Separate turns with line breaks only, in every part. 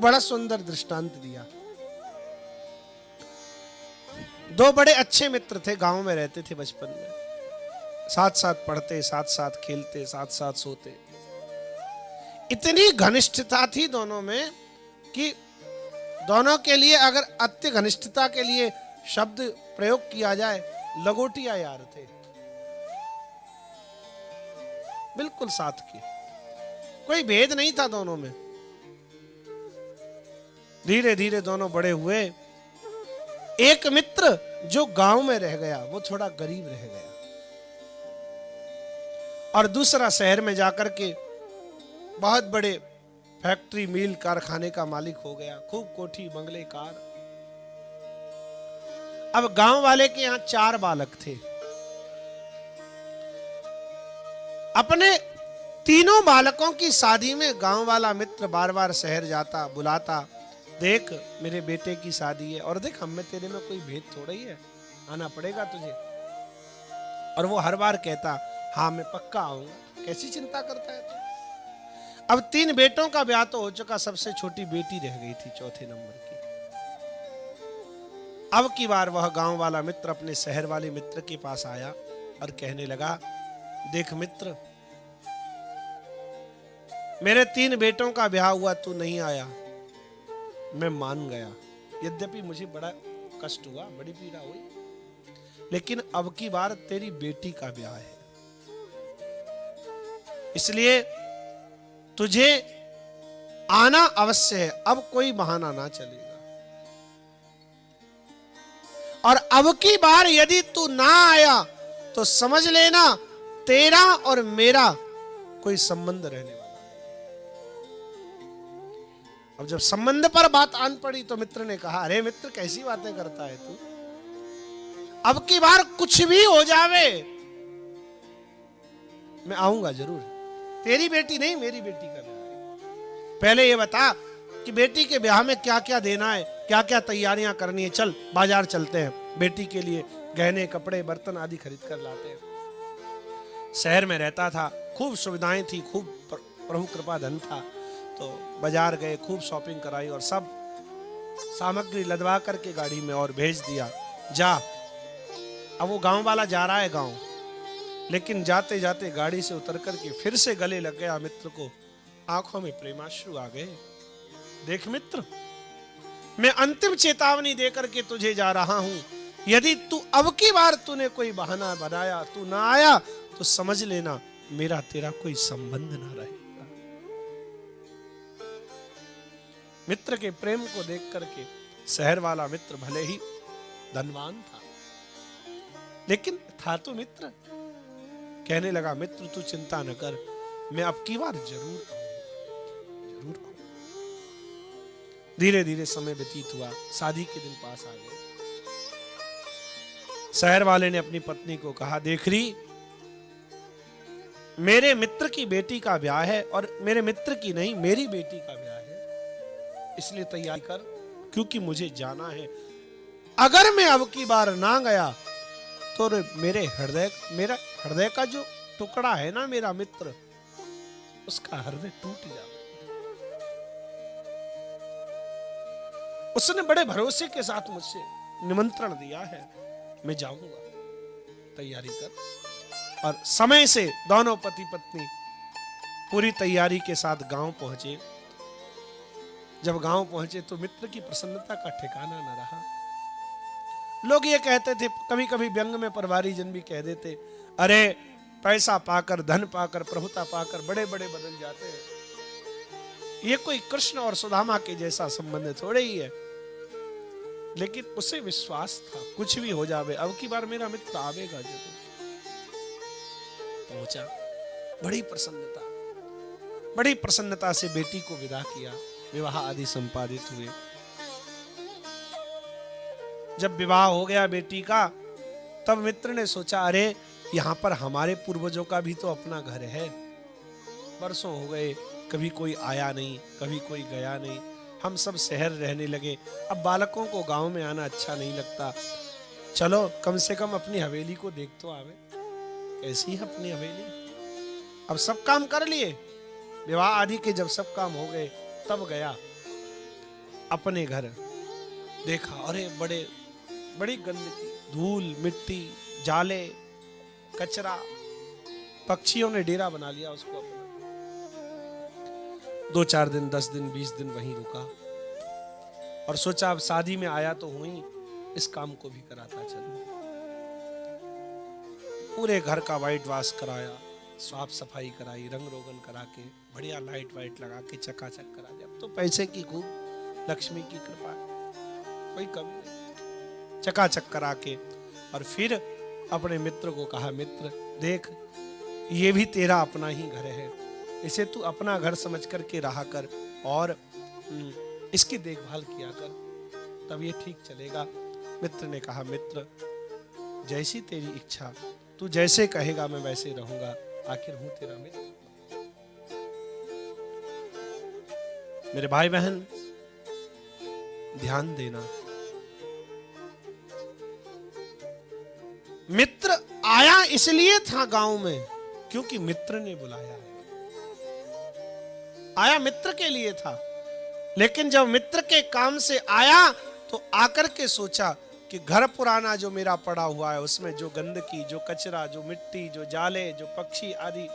बड़ा सुंदर दृष्टांत दिया। दो बड़े अच्छे मित्र थे, गांव में रहते थे बचपन में, साथ साथ पढ़ते, साथ साथ खेलते, साथ साथ सोते। इतनी घनिष्ठता थी दोनों में कि दोनों के लिए अगर अति घनिष्ठता के लिए शब्द प्रयोग किया जाए, लगोटिया यार थे, बिल्कुल साथ के, कोई भेद नहीं था दोनों में। धीरे धीरे दोनों बड़े हुए। एक मित्र जो गांव में रह गया वो थोड़ा गरीब रह गया, और दूसरा शहर में जाकर के बहुत बड़े फैक्ट्री मिल कारखाने का मालिक हो गया, खूब कोठी बंगले कार। अब गांव वाले के यहां 4 बालक थे। अपने तीनों बालकों की शादी में गांव वाला मित्र बार बार शहर जाता, बुलाता, देख मेरे बेटे की शादी है, और देख हम में तेरे में कोई भेद थोड़ा ही है, आना पड़ेगा तुझे। और वो हर बार कहता, हाँ मैं पक्का आऊंगा। कैसी चिंता करता है तू? अब 3 बेटों का ब्याह तो हो चुका, सबसे छोटी बेटी रह गई थी, चौथे नंबर की। अब की बार वह गांव वाला मित्र अपने शहर वाले मित्र के पास आया और कहने लगा, देख मित्र, मेरे 3 बेटों का ब्याह हुआ, तू नहीं आया, मैं मान गया। यद्यपि मुझे बड़ा कष्ट हुआ, बड़ी पीड़ा हुई, लेकिन अब की बार तेरी बेटी का ब्याह है, इसलिए तुझे आना अवश्य है। अब कोई बहाना ना चलेगा, और अब की बार यदि तू ना आया तो समझ लेना तेरा और मेरा कोई संबंध रहने वाला। अब जब संबंध पर बात आन पड़ी तो मित्र ने कहा, अरे मित्र कैसी बातें करता है तू, अब की बार कुछ भी हो जावे मैं आऊंगा जरूर, तेरी बेटी नहीं मेरी बेटी का ब्याह है। पहले ये बता कि बेटी के ब्याह में क्या क्या देना है, क्या क्या तैयारियां करनी है, चल बाजार चलते हैं, बेटी के लिए गहने कपड़े बर्तन आदि खरीद कर लाते हैं। शहर में रहता था, खूब सुविधाएं थी, खूब प्रभु कृपा धन था, तो बाजार गए, खूब शॉपिंग कराई और सब सामग्री लदवा करके गाड़ी में और भेज दिया, जा। अब वो गांव वाला जा रहा है गांव, लेकिन जाते जाते गाड़ी से उतर करके फिर से गले लग गया मित्र को, आंखों में प्रेमाश्रु आ गए। देख मित्र, मैं अंतिम चेतावनी देकर के तुझे जा रहा हूं, यदि तू अब की बार तूने कोई बहाना बनाया, तू ना आया, तो समझ लेना मेरा तेरा कोई संबंध ना रहेगा। मित्र के प्रेम को देख करके शहर वाला मित्र भले ही धनवान था, लेकिन था तो मित्र। कहने लगा, मित्र तू चिंता न कर, मैं अब की बार जरूर आऊंगा। धीरे धीरे समय व्यतीत हुआ, शादी के दिन पास आ गए। शहर वाले ने अपनी पत्नी को कहा, देख रही, मेरे मित्र की बेटी का ब्याह है, और मेरे मित्र की नहीं मेरी बेटी का ब्याह है, इसलिए तैयारी कर, क्योंकि मुझे जाना है। अगर मैं अब की बार ना गया तो मेरा हृदय का जो टुकड़ा है ना मेरा मित्र, उसका हृदय टूट जाए। उसने बड़े भरोसे के साथ मुझसे निमंत्रण दिया है, मैं जाऊंगा, तैयारी कर। और समय से दोनों पति पत्नी पूरी तैयारी के साथ गांव पहुंचे। जब गांव पहुंचे तो मित्र की प्रसन्नता का ठिकाना न रहा। लोग ये कहते थे, कभी कभी व्यंग में परवारी जन भी कह देते, अरे पैसा पाकर, धन पाकर, प्रभुता पाकर बड़े बड़े बदल जाते हैं, ये कोई कृष्ण और सुदामा के जैसा संबंध थोड़े ही है। लेकिन उसे विश्वास था, कुछ भी हो जावे, अब की बार मेरा मित्र आवेगा जरूर। पहुंचा, बड़ी प्रसन्नता से बेटी को विदा किया, विवाह आदि संपादित हुए। जब विवाह हो गया बेटी का, तब मित्र ने सोचा, अरे यहां पर हमारे पूर्वजों का भी तो अपना घर है, बरसों हो गए, कभी कोई आया नहीं, कभी कोई गया नहीं, हम सब शहर रहने लगे, अब बालकों को गांव में आना अच्छा नहीं लगता, चलो कम से कम अपनी हवेली को देख तो आवे। कैसी है अपनी हवेली? अब सब काम कर लिए, विवाह आदि के जब सब काम हो गए, तब गया अपने घर देखा, अरे बड़े बड़ी गंदगी, धूल मिट्टी, जाले, कचरा, पक्षियों ने डेरा बना लिया उसको अपना। 2-4 दिन, 10 दिन, 20 दिन वहीं रुका और सोचा अब शादी में आया तो हुई, इस काम को भी कराता चलूं। पूरे घर का वाइट वॉश कराया, साफ सफाई कराई, रंग रोगन करा के बढ़िया लाइट वाइट लगा के चकाचक करा दिया। अब तो पैसे की खूब लक्ष्मी की कृपा, कोई कमी नहीं, चकाचक करा के। और फिर अपने मित्र को कहा, मित्र देख ये भी तेरा अपना ही घर है, इसे तू अपना घर समझ करके रहा कर और इसकी देखभाल किया कर, तब ये ठीक चलेगा। मित्र ने कहा, मित्र जैसी तेरी इच्छा, तू जैसे कहेगा मैं वैसे रहूंगा, आखिर हूं तेरा मित्र। मेरे भाई बहन ध्यान देना, मित्र आया इसलिए था गांव में क्योंकि मित्र ने बुलाया है, आया मित्र के लिए था। लेकिन जब मित्र के काम से आया तो आकर के सोचा कि घर पुराना जो मेरा पड़ा हुआ है उसमें जो गंदगी, जो कचरा, जो मिट्टी, जो जाले, जो पक्षी आदि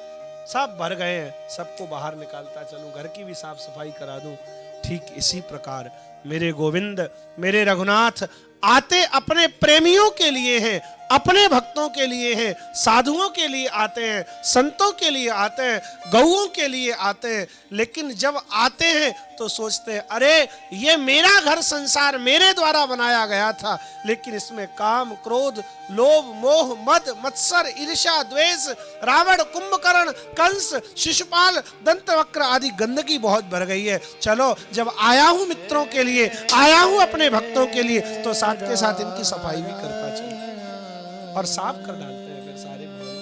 सब भर गए हैं, सबको बाहर निकालता चलूं, घर की भी साफ सफाई करा दूं। ठीक इसी प्रकार मेरे गोविंद, मेरे रघुनाथ आते अपने प्रेमियों के लिए हैं, अपने भक्तों के लिए हैं, साधुओं के लिए आते हैं, संतों के लिए आते हैं, गौओं के लिए आते हैं। लेकिन जब आते हैं तो सोचते हैं अरे ये मेरा घर संसार मेरे द्वारा बनाया गया था, लेकिन इसमें काम, क्रोध, लोभ, मोह, मद, मत्सर, ईर्ष्या, द्वेष, रावण, कुंभकर्ण, कंस, शिशुपाल, दंतवक्र आदि गंदगी बहुत भर गई है। चलो जब आया हूं मित्रों के लिए, आया हूं अपने भक्तों के लिए, तो साथ के साथ इनकी सफाई भी करता चलो। और साफ कर डालते हैं फिर सारे भवन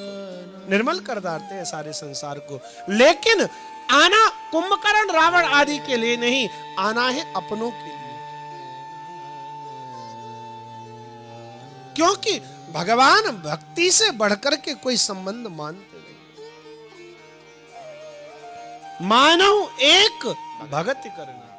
को, निर्मल कर डालते हैं सारे संसार को। लेकिन आना कुंभकर्ण, रावण आदि के लिए नहीं, आना है अपनों के लिए, क्योंकि भगवान भक्ति से बढ़कर के कोई संबंध मानते नहीं। मानव एक भगति करना,